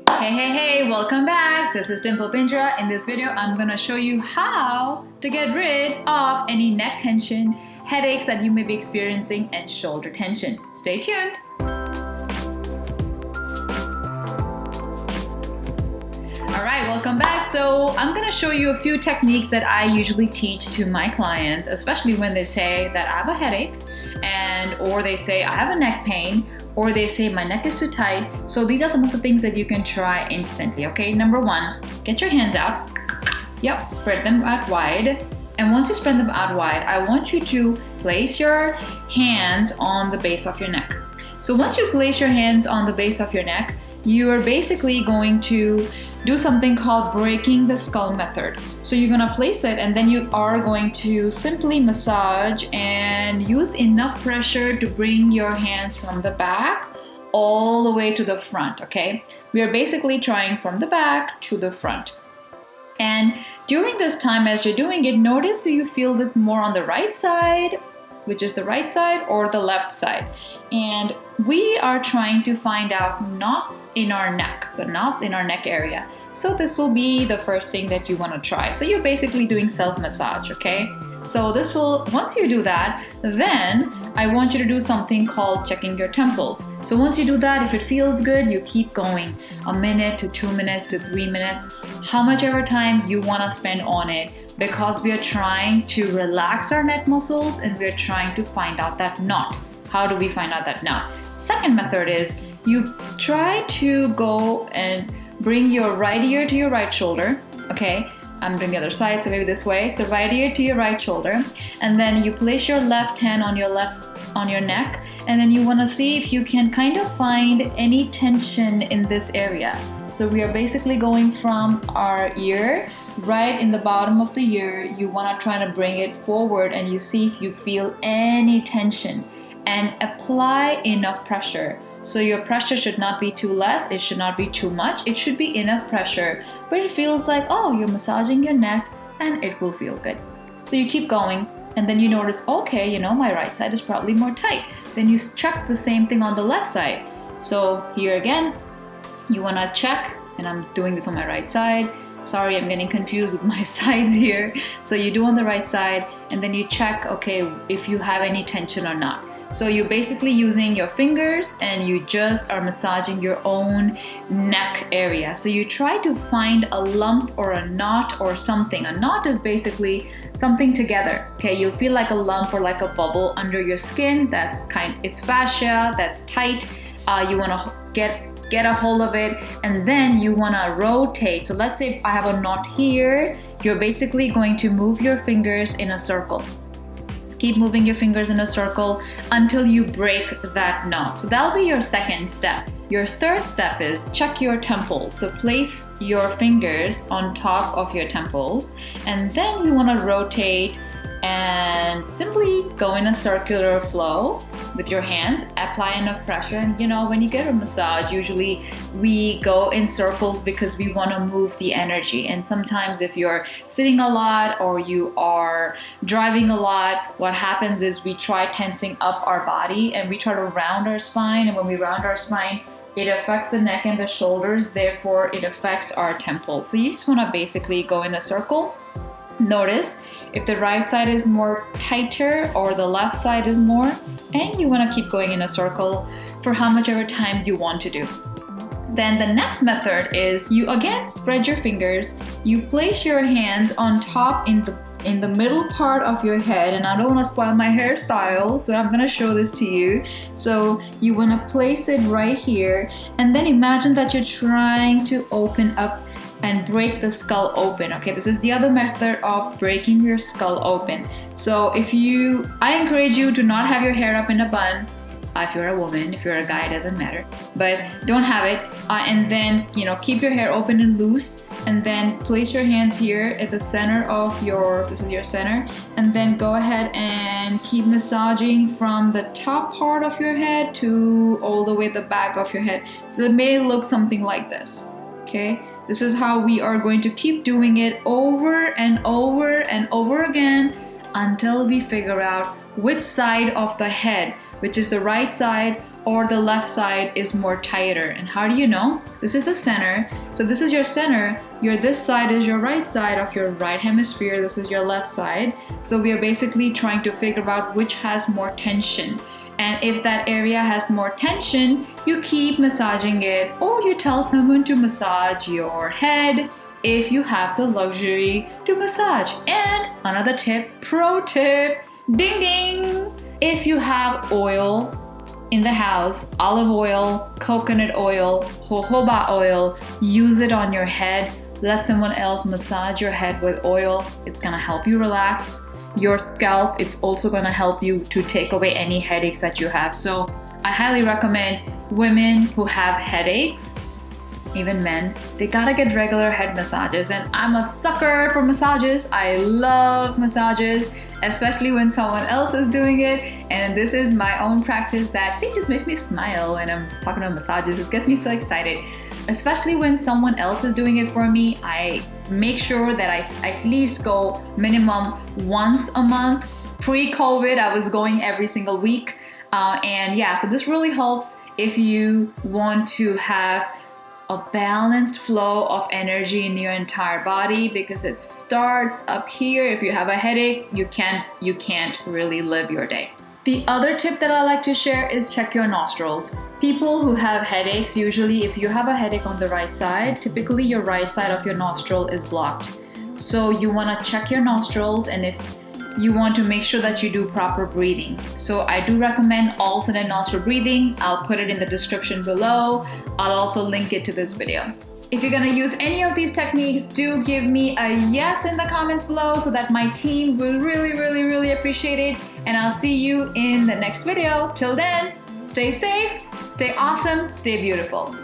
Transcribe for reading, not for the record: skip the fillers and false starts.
Hey, welcome back. This is Dimple Bindra. In this video, I'm going to show you how to get rid of any neck tension, headaches that you may be experiencing, and shoulder tension. Stay tuned. Alright, welcome back. So I'm going to show you a few techniques that I usually teach to my clients, especially when they say that I have a headache or they say I have a neck pain, or they say my neck is too tight. So these are some of the things that you can try instantly, okay? Number one, get your hands out. Yep, spread them out wide. And once you spread them out wide, I want you to place your hands on the base of your neck. So once you place your hands on the base of your neck, you are basically going to do something called breaking the skull method. So you're gonna place it and then you are going to simply massage and use enough pressure to bring your hands from the back all the way to the front, okay? We are basically trying from the back to the front. And during this time, as you're doing it, notice, do you feel this more on the right side, which is the right side, or the left side? And we are trying to find out knots in our neck, so knots in our neck area. So this will be the first thing that you want to try. So you're basically doing self-massage, okay? So this will, once you do that, then I want you to do something called checking your temples. So once you do that, if it feels good, you keep going. 1 minute to 2 minutes to 3 minutes, how much ever time you want to spend on it, because we are trying to relax our neck muscles and we're trying to find out that knot. How do we find out that knot? Second method is you try to go and bring your right ear to your right shoulder, okay? I'm doing the other side, so maybe this way. So right ear to your right shoulder, and then you place your left hand on your neck, and then you want to see if you can kind of find any tension in this area. So we are basically going from our ear, right in the bottom of the ear. You want to try to bring it forward and you see if you feel any tension, and apply enough pressure. So your pressure should not be too less, it should not be too much, it should be enough pressure where it feels like, oh, you're massaging your neck and it will feel good. So you keep going and then you notice, okay, you know, my right side is probably more tight. Then you check the same thing on the left side. So here again, you wanna check, and I'm doing this on my right side. Sorry, I'm getting confused with my sides here. So you do on the right side and then you check, okay, if you have any tension or not. So you're basically using your fingers and you just are massaging your own neck area. So you try to find a lump or a knot or something. A knot is basically something together, okay? You'll feel like a lump or like a bubble under your skin. It's fascia, that's tight. You wanna get a hold of it, and then you wanna rotate. So let's say if I have a knot here, you're basically going to move your fingers in a circle. Keep moving your fingers in a circle until you break that knot. So that'll be your second step. Your third step is check your temples. So place your fingers on top of your temples, and then you want to rotate and simply go in a circular flow with your hands. Apply enough pressure, and you know, when you get a massage, usually we go in circles because we want to move the energy. And sometimes if you're sitting a lot or you are driving a lot, what happens is we try tensing up our body and we try to round our spine, and when we round our spine, it affects the neck and the shoulders, therefore it affects our temples. So you just want to basically go in a circle. Notice if the right side is more tighter or the left side is more, and you want to keep going in a circle for how much ever time you want to do. Then the next method is you again spread your fingers, you place your hands on top in the middle part of your head, and I don't want to spoil my hairstyle, so I'm going to show this to you. So you want to place it right here, and then imagine that you're trying to open up and break the skull open. Okay, this is the other method of breaking your skull open. So I encourage you to not have your hair up in a bun. If you're a woman, if you're a guy, it doesn't matter, but don't have it. And then, you know, keep your hair open and loose, and then place your hands here at the center of this is your center, and then go ahead and keep massaging from the top part of your head to all the way the back of your head. So it may look something like this, okay? This is how we are going to keep doing it over and over and over again until we figure out which side of the head, which is the right side or the left side is more tighter. And how do you know? This is the center. So this is your center. This side is your right side of your right hemisphere. This is your left side. So we are basically trying to figure out which has more tension. And if that area has more tension, you keep massaging it, or you tell someone to massage your head if you have the luxury to massage. And another tip, pro tip, ding ding! If you have oil in the house, olive oil, coconut oil, jojoba oil, use it on your head. Let someone else massage your head with oil. It's gonna help you relax your scalp. It's also gonna help you to take away any headaches that you have. So I highly recommend women who have headaches, even men, they gotta get regular head massages. And I'm a sucker for massages. I love massages, especially when someone else is doing it. And this is my own practice that just makes me smile when I'm talking about massages. It gets me so excited. Especially when someone else is doing it for me, I make sure that I at least go minimum once a month. Pre-COVID, I was going every single week. And yeah, so this really helps if you want to have a balanced flow of energy in your entire body, because it starts up here. If you have a headache, you can't really live your day. The other tip that I like to share is check your nostrils. People who have headaches, usually if you have a headache on the right side, typically your right side of your nostril is blocked. So you want to check your nostrils, and if you want to make sure that you do proper breathing. So I do recommend alternate nostril breathing. I'll put it in the description below. I'll also link it to this video. If you're gonna use any of these techniques, do give me a yes in the comments below so that my team will really appreciate it. And I'll see you in the next video. Till then, stay safe, stay awesome, stay beautiful.